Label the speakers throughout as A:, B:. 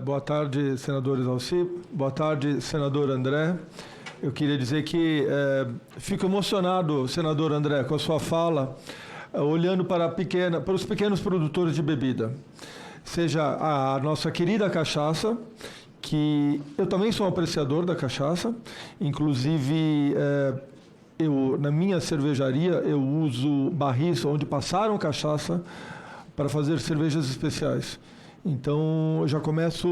A: Boa tarde, senador Exalci. Boa tarde, senador André. Eu queria dizer que fico emocionado, senador André, com a sua fala, olhando para os pequenos produtores de bebida. Seja a nossa querida cachaça, que eu também sou um apreciador da cachaça, inclusive na minha cervejaria eu uso barris onde passaram cachaça para fazer cervejas especiais. Então, eu já começo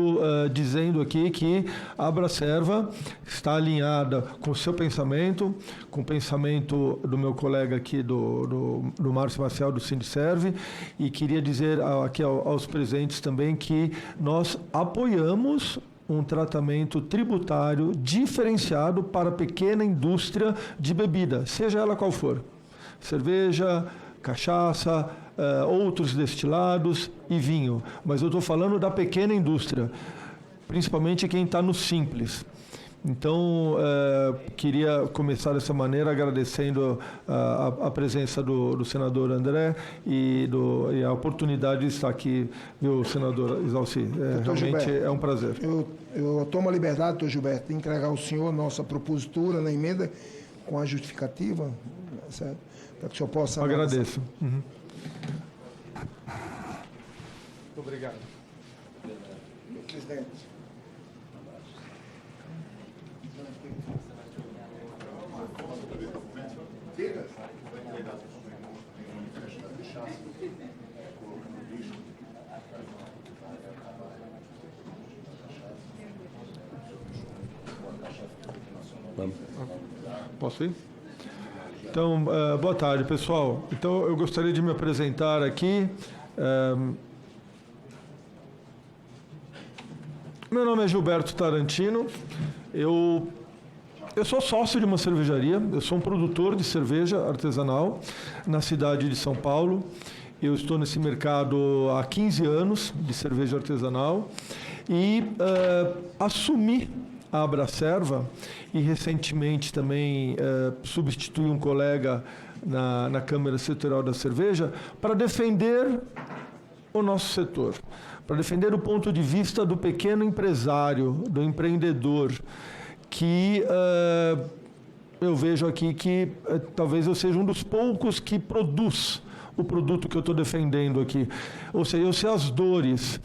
A: dizendo aqui que a Abracerva está alinhada com o seu pensamento, com o pensamento do meu colega aqui, do Márcio Marcial, do Sindicerve, e queria dizer aqui aos presentes também que nós apoiamos um tratamento tributário diferenciado para a pequena indústria de bebida, seja ela qual for. Cerveja, cachaça, outros destilados e vinho. Mas eu estou falando da pequena indústria, principalmente quem está no simples. Então, queria começar dessa maneira agradecendo a presença do senador André e a oportunidade de estar aqui, viu, senador Exalci. Realmente Gilberto, é um prazer.
B: Eu tomo a liberdade, doutor Gilberto, de entregar ao senhor nossa propositura na emenda com a justificativa, certo? Para que o senhor possa...
A: Agradeço. Uhum.
B: Muito obrigado. Presidente.
A: Posso ir? Então, boa tarde, pessoal. Então, eu gostaria de me apresentar aqui. Meu nome é Gilberto Tarantino. Eu sou sócio de uma cervejaria. Eu sou um produtor de cerveja artesanal na cidade de São Paulo. Eu estou nesse mercado há 15 anos de cerveja artesanal e assumi a Abracerva e recentemente também substituí um colega na Câmara Setorial da Cerveja para defender o nosso setor, para defender o ponto de vista do pequeno empresário, do empreendedor, que eu vejo aqui que talvez eu seja um dos poucos que produz o produto que eu estou defendendo aqui. Ou seja, eu sei as dores.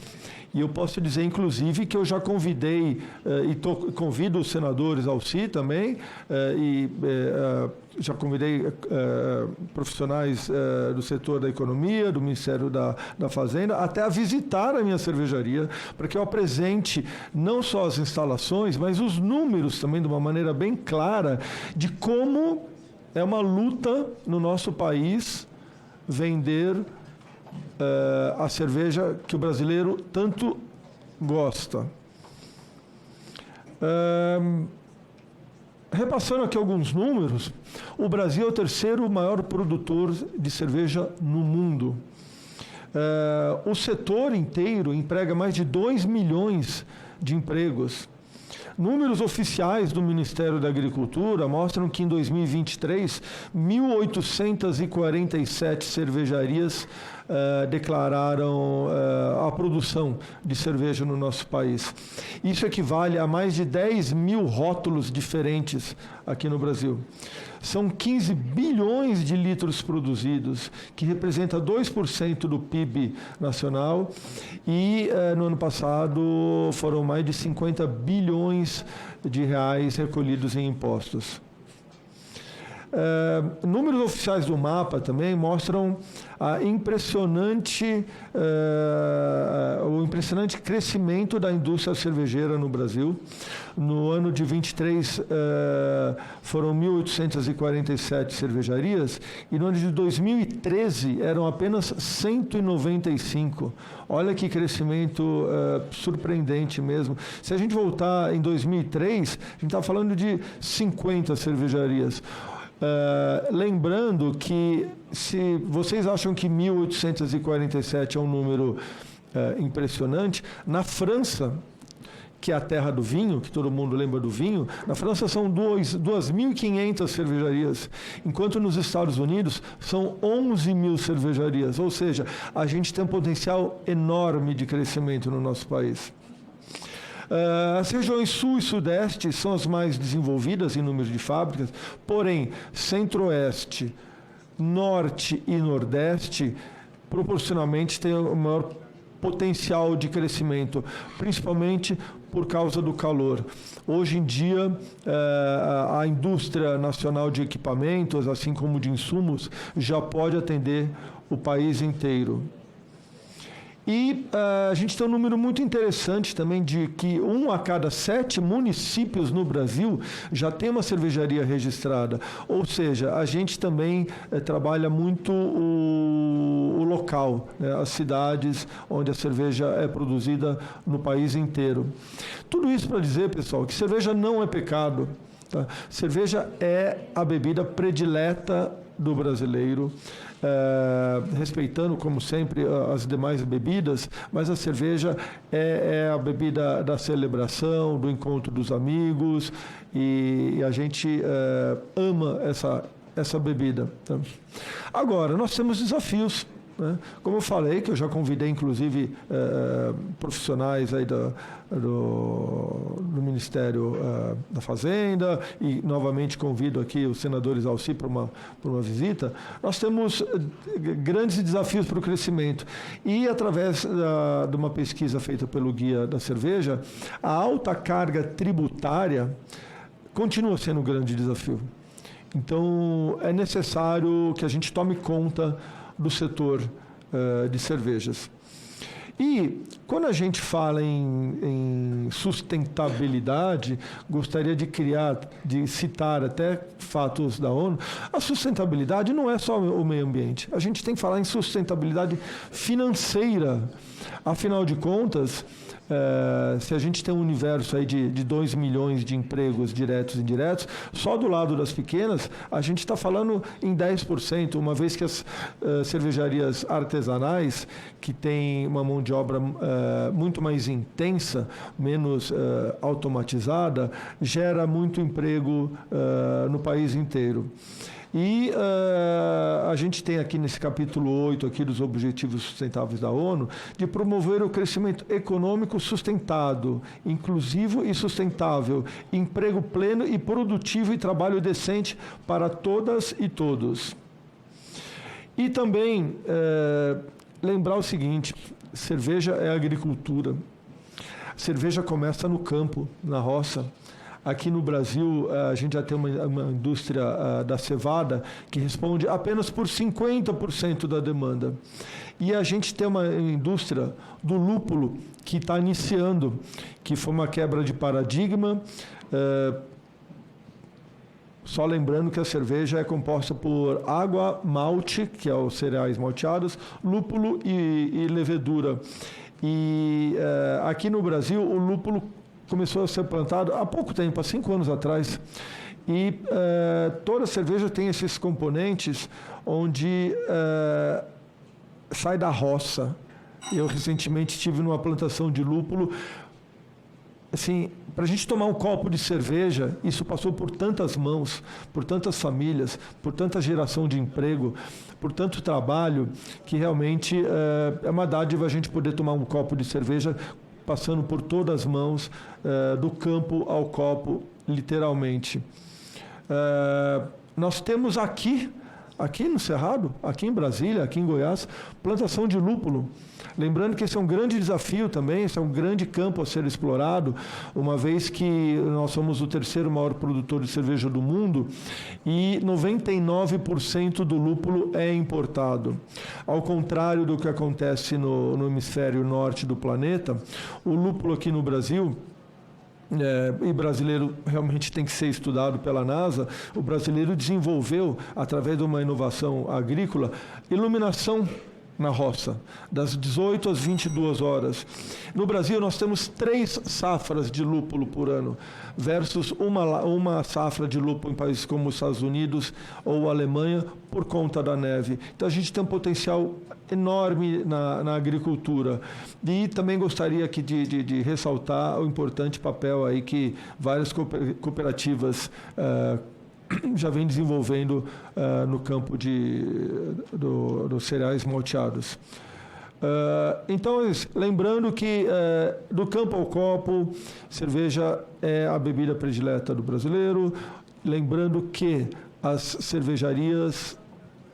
A: E eu posso dizer, inclusive, que eu já convidei, convido os senadores Exalci também, já convidei profissionais do setor da economia, do Ministério da Fazenda, até a visitar a minha cervejaria, para que eu apresente não só as instalações, mas os números também, de uma maneira bem clara, de como é uma luta no nosso país vender a cerveja que o brasileiro tanto gosta. Repassando aqui alguns números, o Brasil é o terceiro maior produtor de cerveja no mundo. O setor inteiro emprega mais de 2 milhões de empregos. Números oficiais do Ministério da Agricultura mostram que em 2023, 1.847 cervejarias declararam a produção de cerveja no nosso país. Isso equivale a mais de 10 mil rótulos diferentes aqui no Brasil. São 15 bilhões de litros produzidos, que representa 2% do PIB nacional, e no ano passado foram mais de 50 bilhões de reais recolhidos em impostos. Números oficiais do MAPA também mostram o impressionante crescimento da indústria cervejeira no Brasil. No ano de 23 foram 1.847 cervejarias e no ano de 2013 eram apenas 195. Olha que crescimento surpreendente mesmo. Se a gente voltar em 2003, a gente está falando de 50 cervejarias. Lembrando que, se vocês acham que 1.847 é um número impressionante, na França, que é a terra do vinho, que todo mundo lembra do vinho, na França são 2.500 cervejarias, enquanto nos Estados Unidos são 11 mil cervejarias. Ou seja, a gente tem um potencial enorme de crescimento no nosso país. As regiões sul e sudeste são as mais desenvolvidas em número de fábricas, porém, centro-oeste, norte e nordeste, proporcionalmente, têm o maior potencial de crescimento, principalmente por causa do calor. Hoje em dia, a indústria nacional de equipamentos, assim como de insumos, já pode atender o país inteiro. E a gente tem um número muito interessante também de que 1 a cada 7 municípios no Brasil já tem uma cervejaria registrada. Ou seja, a gente também trabalha muito o local, né? As cidades onde a cerveja é produzida no país inteiro. Tudo isso para dizer, pessoal, que cerveja não é pecado. Tá? Cerveja é a bebida predileta do brasileiro, respeitando, como sempre, as demais bebidas, mas a cerveja é a bebida da celebração, do encontro dos amigos, e a gente ama essa bebida. Tá? Agora, nós temos desafios. Né? Como eu falei, que eu já convidei, inclusive, profissionais aí do Ministério da Fazenda, e novamente convido aqui os senadores Alci para uma visita. Nós temos grandes desafios para o crescimento. E, através de uma pesquisa feita pelo Guia da Cerveja, a alta carga tributária continua sendo um grande desafio. Então, é necessário que a gente tome conta do setor de cervejas. E, quando a gente fala em sustentabilidade, gostaria de citar até fatos da ONU. A sustentabilidade não é só o meio ambiente. A gente tem que falar em sustentabilidade financeira. Afinal de contas, se a gente tem um universo aí de 2 milhões de empregos diretos e indiretos, só do lado das pequenas, a gente está falando em 10%, uma vez que as cervejarias artesanais, que têm uma mão de obra muito mais intensa, menos automatizada, gera muito emprego no país inteiro. E a gente tem aqui nesse capítulo 8 aqui dos Objetivos Sustentáveis da ONU, de promover o crescimento econômico sustentado, inclusivo e sustentável, emprego pleno e produtivo e trabalho decente para todas e todos. E também lembrar o seguinte: cerveja é agricultura. Cerveja começa no campo, na roça. Aqui no Brasil, a gente já tem uma indústria da cevada que responde apenas por 50% da demanda. E a gente tem uma indústria do lúpulo que está iniciando, que foi uma quebra de paradigma. Só lembrando que a cerveja é composta por água, malte, que é os cereais malteados, lúpulo e levedura. E aqui no Brasil, o lúpulo começou a ser plantado há pouco tempo, há 5 anos atrás. E toda cerveja tem esses componentes onde sai da roça. Eu recentemente estive numa plantação de lúpulo. Assim, para a gente tomar um copo de cerveja, isso passou por tantas mãos, por tantas famílias, por tanta geração de emprego, por tanto trabalho, que realmente é uma dádiva a gente poder tomar um copo de cerveja passando por todas as mãos, do campo ao copo, literalmente. Nós temos aqui no Cerrado, aqui em Brasília, aqui em Goiás, plantação de lúpulo. Lembrando que esse é um grande desafio também, esse é um grande campo a ser explorado, uma vez que nós somos o 3º maior produtor de cerveja do mundo e 99% do lúpulo é importado. Ao contrário do que acontece no hemisfério norte do planeta, o lúpulo aqui no Brasil, e brasileiro realmente tem que ser estudado pela NASA, o brasileiro desenvolveu, através de uma inovação agrícola, iluminação na roça, das 18 às 22 horas. No Brasil, nós temos 3 safras de lúpulo por ano, versus uma safra de lúpulo em países como os Estados Unidos ou Alemanha, por conta da neve. Então, a gente tem um potencial enorme na agricultura. E também gostaria aqui de ressaltar o importante papel aí que várias cooperativas já vem desenvolvendo no campo dos cereais malteados. Então, lembrando que do campo ao copo, cerveja é a bebida predileta do brasileiro. Lembrando que as cervejarias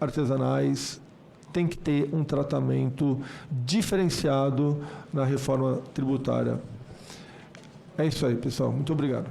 A: artesanais têm que ter um tratamento diferenciado na reforma tributária. É isso aí, pessoal. Muito obrigado.